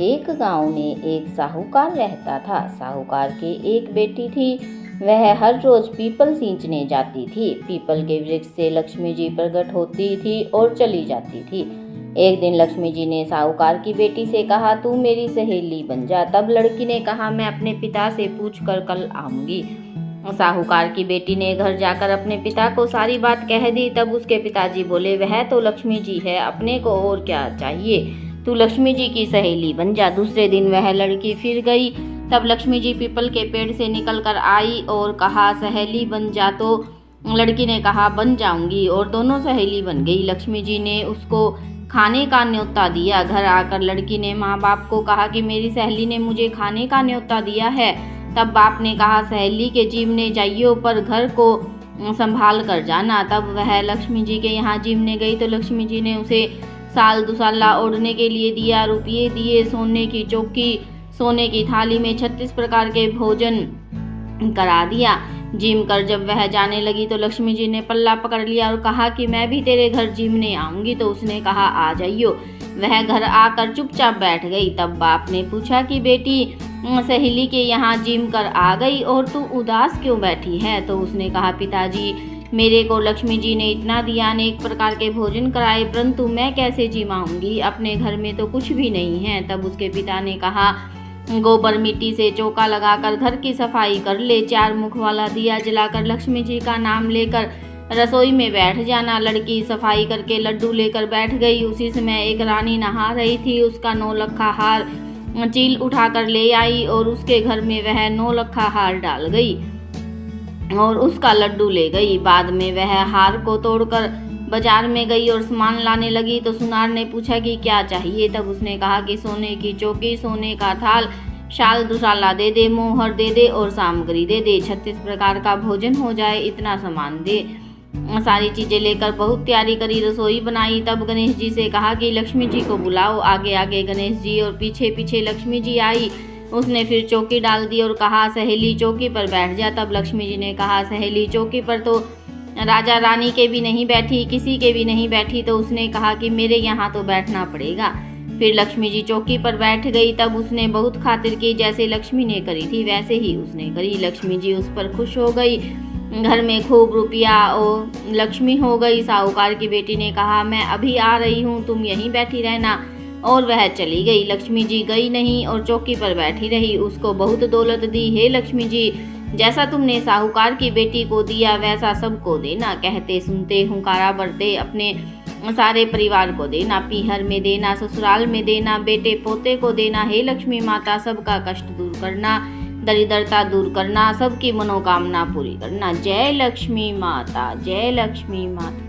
एक गांव में एक साहूकार रहता था। साहूकार के एक बेटी थी। वह हर रोज पीपल सींचने जाती थी। पीपल के वृक्ष से लक्ष्मी जी प्रकट होती थी और चली जाती थी। एक दिन लक्ष्मी जी ने साहूकार की बेटी से कहा, तू मेरी सहेली बन जा। तब लड़की ने कहा, मैं अपने पिता से पूछकर कल आऊंगी। साहूकार की बेटी ने घर जाकर अपने पिता को सारी बात कह दी। तब उसके पिताजी बोले, वह तो लक्ष्मी जी है, अपने को और क्या चाहिए, तू लक्ष्मी जी की सहेली बन जा। दूसरे दिन वह लड़की फिर गई। तब लक्ष्मी जी पीपल के पेड़ से निकल कर आई और कहा, सहेली बन जा। तो लड़की ने कहा, बन जाऊंगी, और दोनों सहेली बन गई। लक्ष्मी जी ने उसको खाने का न्योता दिया। घर आकर लड़की ने माँ बाप को कहा कि मेरी सहेली ने मुझे खाने का न्योता दिया है। तब बाप ने कहा, सहेली के जीवने जाइयो, पर घर को संभाल कर जाना। तब वह लक्ष्मी जी के यहाँ जीवने गई तो लक्ष्मी जी ने उसे साल दुसाला ओढ़ने के लिए दिया, रुपये दिए, सोने की चौकी, सोने की थाली में 36 प्रकार के भोजन करा दिया। जिम कर जब वह जाने लगी तो लक्ष्मी जी ने पल्ला पकड़ लिया और कहा कि मैं भी तेरे घर जिमने आऊंगी। तो उसने कहा, आ जाइयो। वह घर आकर चुपचाप बैठ गई। तब बाप ने पूछा कि बेटी, सहेली के यहाँ जिम कर आ गई और तू उदास क्यों बैठी है? तो उसने कहा, पिताजी, मेरे को लक्ष्मी जी ने इतना दिया, अनेक प्रकार के भोजन कराए, परंतु मैं कैसे जिमाऊंगी, अपने घर में तो कुछ भी नहीं है। तब उसके पिता ने कहा, गोबर मिट्टी से चौका लगाकर घर की सफाई कर ले, 4 मुख वाला दिया जलाकर लक्ष्मी जी का नाम लेकर रसोई में बैठ जाना। लड़की सफाई करके लड्डू लेकर बैठ गई। उसी समय एक रानी नहा रही थी। उसका 9 लखा हार चील उठाकर ले आई और उसके घर में वह 9 लखा हार डाल गई और उसका लड्डू ले गई। बाद में वह हार को तोड़कर बाजार में गई और सामान लाने लगी तो सुनार ने पूछा कि क्या चाहिए? तब उसने कहा कि सोने की चौकी, सोने का थाल, शाल दुसाला दे दे, मोहर दे दे और सामग्री दे दे, 36 प्रकार का भोजन हो जाए, इतना सामान दे। सारी चीजें लेकर बहुत तैयारी करी, रसोई बनाई। तब गणेश जी से कहा कि लक्ष्मी जी को बुलाओ। आगे आगे गणेश जी और पीछे पीछे लक्ष्मी जी आई। उसने फिर चौकी डाल दी और कहा, सहेली चौकी पर बैठ जा। तब लक्ष्मी जी ने कहा, सहेली चौकी पर तो राजा रानी के भी नहीं बैठी, किसी के भी नहीं बैठी। तो उसने कहा कि मेरे यहाँ तो बैठना पड़ेगा। फिर लक्ष्मी जी चौकी पर बैठ गई। तब उसने बहुत खातिर की, जैसे लक्ष्मी ने करी थी वैसे ही उसने करी। लक्ष्मी जी उस पर खुश हो गई। घर में खूब रुपया और लक्ष्मी हो गई। साहूकार की बेटी ने कहा, मैं अभी आ रही हूँ, तुम यहीं बैठी रहना, और वह चली गई। लक्ष्मी जी गई नहीं और चौकी पर बैठी रही। उसको बहुत दौलत दी। हे लक्ष्मी जी, जैसा तुमने साहूकार की बेटी को दिया वैसा सबको देना। कहते सुनते हुंकारा भरते अपने सारे परिवार को देना, पीहर में देना, ससुराल में देना, बेटे पोते को देना। हे लक्ष्मी माता, सबका कष्ट दूर करना, दरिद्रता दूर करना, सबकी मनोकामना पूरी करना। जय लक्ष्मी माता, जय लक्ष्मी माता।